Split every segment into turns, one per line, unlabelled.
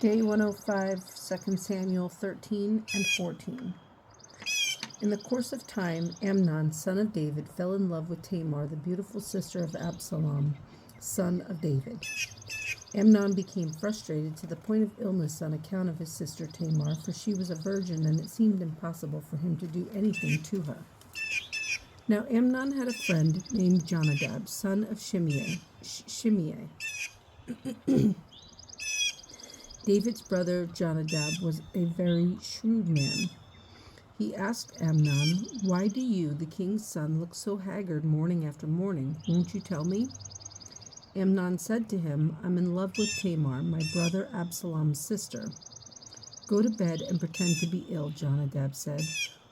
Day 105, 2 Samuel 13 and 14. In the course of time, Amnon, son of David, fell in love with Tamar, the beautiful sister of Absalom, son of David. Amnon became frustrated to the point of illness on account of his sister Tamar, for she was a virgin and it seemed impossible for him to do anything to her. Now Amnon had a friend named Jonadab, son of Shimei. David's brother Jonadab was a very shrewd man. He asked Amnon, "Why do you, the king's son, look so haggard morning after morning? Won't you tell me?" Amnon said to him, "I'm in love with Tamar, my brother Absalom's sister." "Go to bed and pretend to be ill," Jonadab said.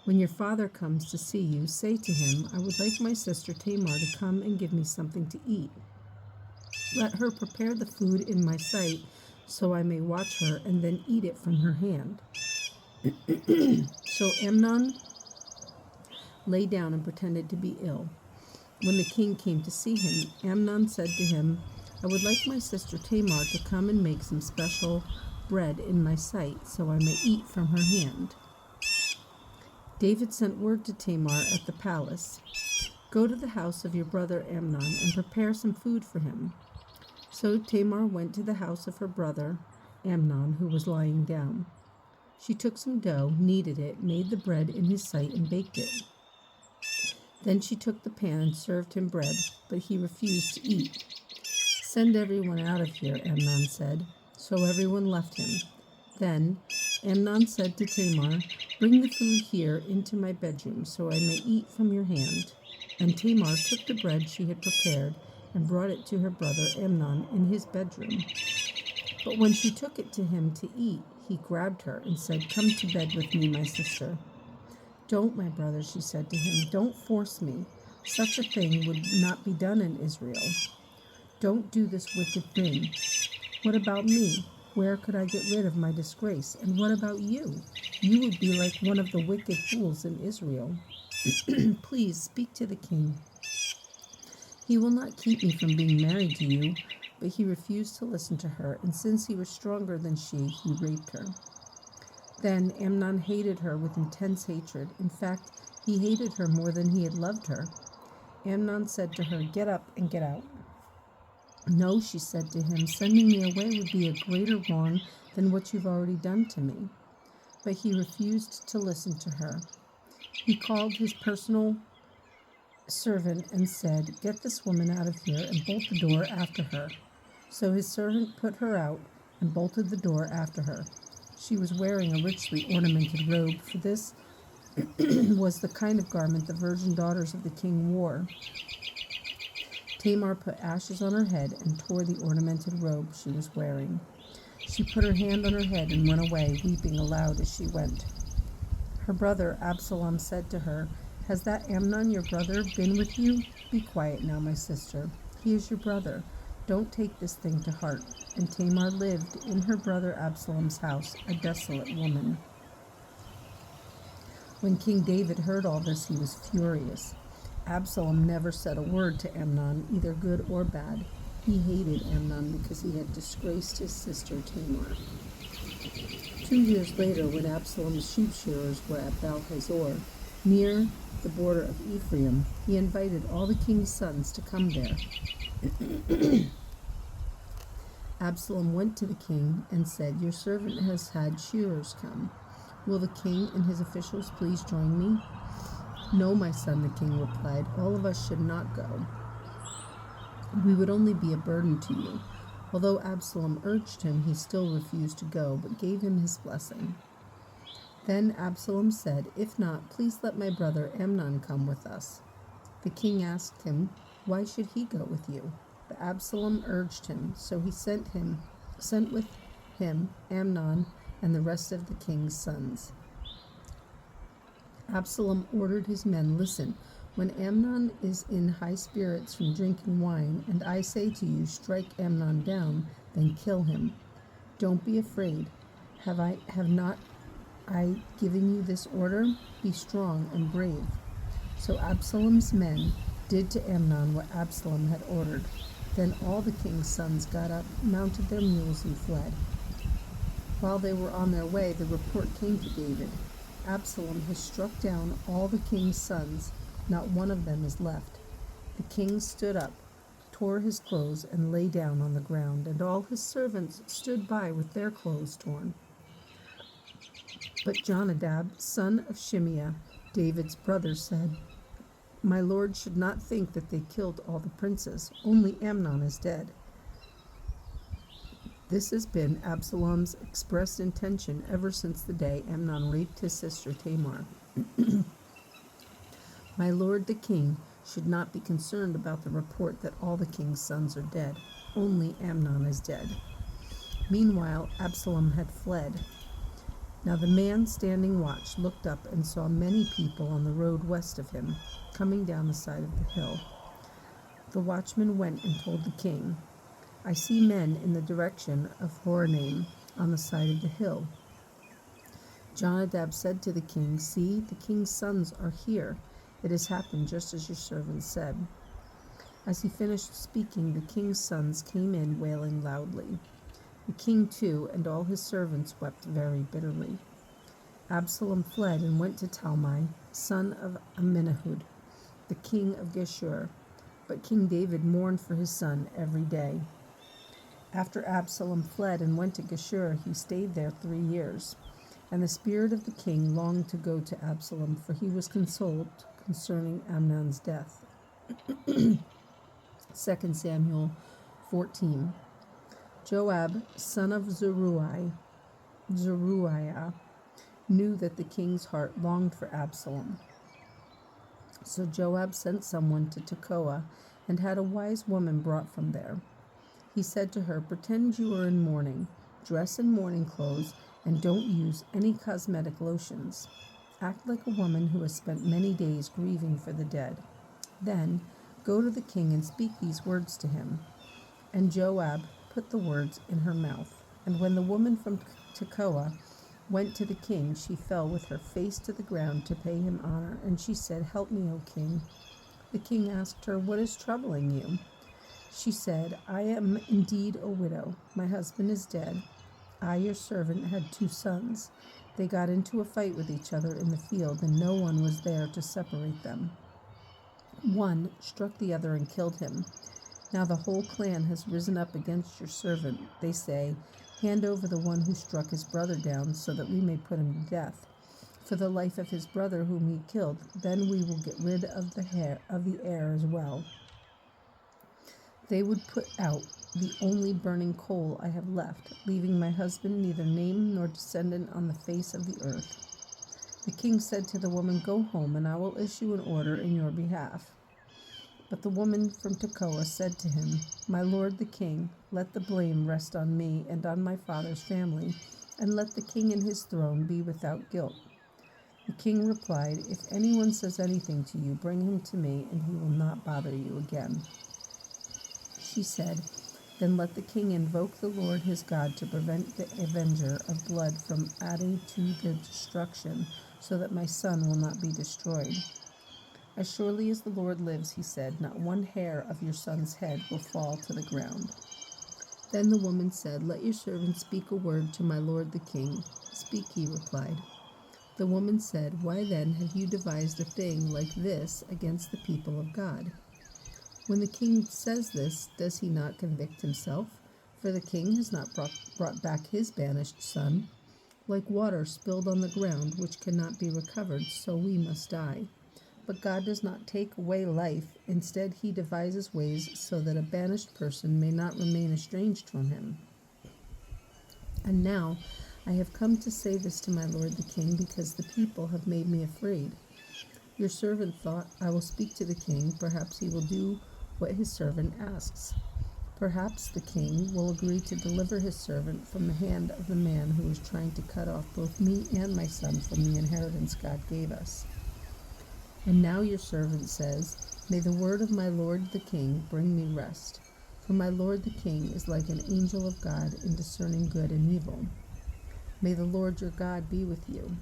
"When your father comes to see you, say to him, 'I would like my sister Tamar to come and give me something to eat. Let her prepare the food in my sight, so I may watch her and then eat it from her hand.'" So Amnon lay down and pretended to be ill. When the king came to see him, Amnon said to him, "I would like my sister Tamar to come and make some special bread in my sight, so I may eat from her hand." David sent word to Tamar at the palace, "Go to the house of your brother Amnon and prepare some food for him." So Tamar went to the house of her brother Amnon, who was lying down. She took some dough, kneaded it, made the bread in his sight, and baked it. Then she took the pan and served him bread, but he refused to eat. "Send everyone out of here," Amnon said. So everyone left him. Then Amnon said to Tamar, "Bring the food here into my bedroom, so I may eat from your hand." And Tamar took the bread she had prepared and brought it to her brother Amnon in his bedroom. But when she took it to him to eat, he grabbed her and said, "Come to bed with me, my sister." "Don't, my brother," she said to him. "Don't force me. Such a thing would not be done in Israel. Don't do this wicked thing. What about me? Where could I get rid of my disgrace? And what about you? You would be like one of the wicked fools in Israel. Please speak to the king. He will not keep me from being married to you." But he refused to listen to her, and since he was stronger than she, he raped her. Then Amnon hated her with intense hatred. In fact, he hated her more than he had loved her. Amnon said to her, "Get up and get out." "No," she said to him, "sending me away would be a greater wrong than what you've already done to me." But he refused to listen to her. He called his personal servant and said, "Get this woman out of here and bolt the door after her." So his servant put her out and bolted the door after her. She was wearing a richly ornamented robe, for this was the kind of garment the virgin daughters of the king wore. Tamar put ashes on her head and tore the ornamented robe she was wearing. She put her hand on her head and went away, weeping aloud as she went. Her brother Absalom said to her, "Has that Amnon your brother been with you? Be quiet now, my sister. He is your brother. Don't take this thing to heart." And Tamar lived in her brother Absalom's house, a desolate woman. When King David heard all this, he was furious. Absalom never said a word to Amnon, either good or bad. He hated Amnon because he had disgraced his sister Tamar. 2 years later, when Absalom's sheep shearers were at Baal-hazor, near the border of Ephraim, he invited all the king's sons to come there. Absalom went to the king and said, "Your servant has had shearers come. Will the king and his officials please join me?" "No, my son," the king replied. "All of us should not go. We would only be a burden to you." Although Absalom urged him, he still refused to go, but gave him his blessing. Then Absalom said, "If not, please let my brother Amnon come with us." The king asked him, "Why should he go with you?" But Absalom urged him, so he sent with him Amnon and the rest of the king's sons. Absalom ordered his men, "Listen, when Amnon is in high spirits from drinking wine, and I say to you, 'Strike Amnon down,' then kill him. Don't be afraid. Have not I given you this order? Be strong and brave." So Absalom's men did to Amnon what Absalom had ordered. Then all the king's sons got up, mounted their mules, and fled. While they were on their way, the report came to David, Absalom has struck down all the king's sons. Not one of them is left. The king stood up, tore his clothes, and lay down on the ground, and all his servants stood by with their clothes torn. But Jonadab, son of Shimeah, David's brother, said, My lord should not think that they killed all the princes. Only Amnon is dead. This has been Absalom's expressed intention ever since the day Amnon raped his sister Tamar. My lord the king should not be concerned about the report that all the king's sons are dead. Only Amnon is dead. Meanwhile, Absalom had fled. Now the man standing watch looked up and saw many people on the road west of him, coming down the side of the hill. The watchman went and told the king, I see men in the direction of Horonaim on the side of the hill. Jonadab said to the king, See, the king's sons are here. It has happened just as your servant said. As he finished speaking, the king's sons came in wailing loudly. The king too and all his servants wept very bitterly. Absalom fled and went to Talmai, son of Amminahud, the king of Geshur. But King David mourned for his son every day. After Absalom fled and went to Geshur, he stayed there 3 years. And the spirit of the king longed to go to Absalom, for he was consoled concerning Amnon's death. 2 Samuel 14. Joab, son of Zeruiah, knew that the king's heart longed for Absalom. So Joab sent someone to Tekoa and had a wise woman brought from there. He said to her, Pretend you are in mourning, dress in mourning clothes, and don't use any cosmetic lotions. Act like a woman who has spent many days grieving for the dead. Then go to the king and speak these words to him. And Joab put the words in her mouth. And when the woman from Tekoa went to the king, she fell with her face to the ground to pay him honor. And she said, Help me, O king. The king asked her, What is troubling you? She said, I am indeed a widow. My husband is dead. I, your servant, had 2 sons. They got into a fight with each other in the field, and no one was there to separate them. One struck the other and killed him. Now the whole clan has risen up against your servant. They say, Hand over the one who struck his brother down, so that we may put him to death. For the life of his brother whom he killed, then we will get rid of the heir as well. They would put out the only burning coal I have left, leaving my husband neither name nor descendant on the face of the earth. The king said to the woman, Go home, and I will issue an order in your behalf. But the woman from Tekoa said to him, My lord the king, let the blame rest on me and on my father's family, and let the king and his throne be without guilt. The king replied, If anyone says anything to you, bring him to me, and he will not bother you again. She said, Then let the king invoke the Lord his God to prevent the avenger of blood from adding to the destruction, so that my son will not be destroyed. As surely as the Lord lives, he said, not one hair of your son's head will fall to the ground. Then the woman said, Let your servant speak a word to my lord the king. Speak, he replied. The woman said, Why then have you devised a thing like this against the people of God? When the king says this, does he not convict himself? For the king has not brought back his banished son. Like water spilled on the ground, which cannot be recovered, so we must die. But God does not take away life. Instead, he devises ways so that a banished person may not remain estranged from him. And now I have come to say this to my lord the king, because the people have made me afraid. Your servant thought, I will speak to the king. Perhaps he will do what his servant asks. Perhaps the king will agree to deliver his servant from the hand of the man who is trying to cut off both me and my son from the inheritance God gave us. And now your servant says, May the word of my lord the king bring me rest. For my lord the king is like an angel of God in discerning good and evil. May the Lord your God be with you.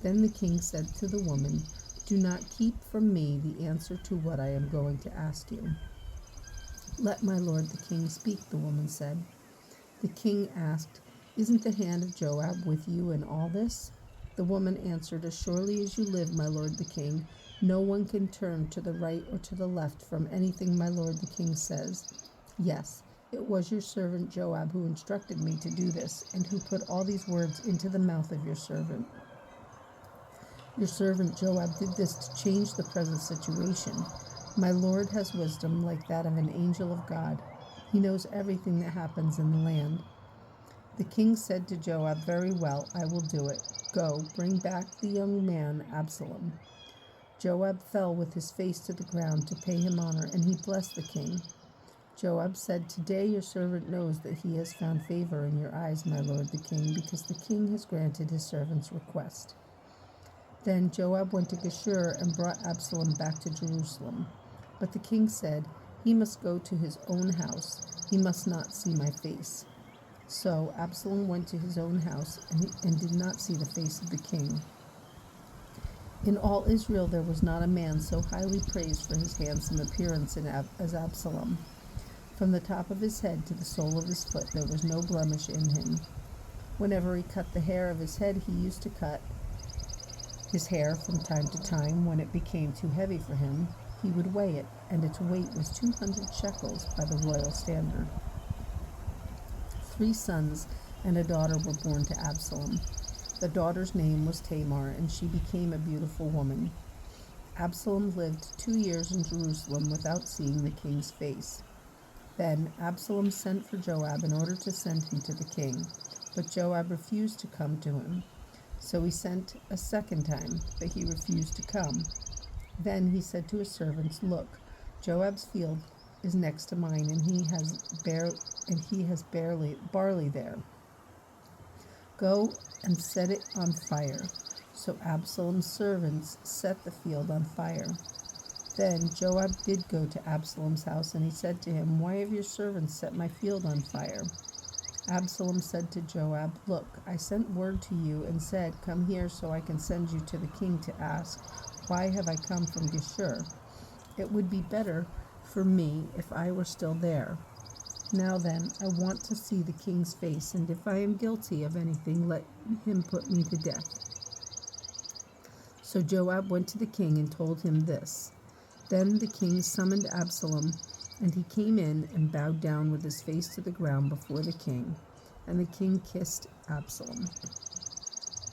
Then the king said to the woman, Do not keep from me the answer to what I am going to ask you. Let my lord the king speak, the woman said. The king asked, Isn't the hand of Joab with you in all this? The woman answered, As surely as you live, my lord the king, no one can turn to the right or to the left from anything my lord the king says. Yes, it was your servant Joab who instructed me to do this, and who put all these words into the mouth of your servant. Your servant Joab did this to change the present situation. My lord has wisdom like that of an angel of God. He knows everything that happens in the land. The king said to Joab, Very well, I will do it. Go, bring back the young man Absalom. Joab fell with his face to the ground to pay him honor, and he blessed the king. Joab said, Today your servant knows that he has found favor in your eyes, my lord the king, because the king has granted his servant's request. Then Joab went to Geshur and brought Absalom back to Jerusalem. But the king said, He must go to his own house. He must not see my face. So Absalom went to his own house and did not see the face of the king. In all Israel there was not a man so highly praised for his handsome appearance as Absalom. From the top of his head to the sole of his foot there was no blemish in him. Whenever he cut the hair of his head, he used to cut his hair from time to time. When it became too heavy for him, he would weigh it, and its weight was 200 shekels by the royal standard. 3 sons and a daughter were born to Absalom. The daughter's name was Tamar, and she became a beautiful woman. Absalom lived 2 years in Jerusalem without seeing the king's face. Then Absalom sent for Joab in order to send him to the king, but Joab refused to come to him. So he sent a second time, but he refused to come. Then he said to his servants, Look, Joab's field is next to mine, and he has barley there. Go and set it on fire. So Absalom's servants set the field on fire. Then Joab did go to Absalom's house, and he said to him, Why have your servants set my field on fire? Absalom said to Joab, Look, I sent word to you and said, Come here so I can send you to the king to ask, Why have I come from Geshur? It would be better for me if I were still there. Now then, I want to see the king's face, and if I am guilty of anything, let him put me to death. So Joab went to the king and told him this. Then the king summoned Absalom, and he came in and bowed down with his face to the ground before the king. And the king kissed Absalom.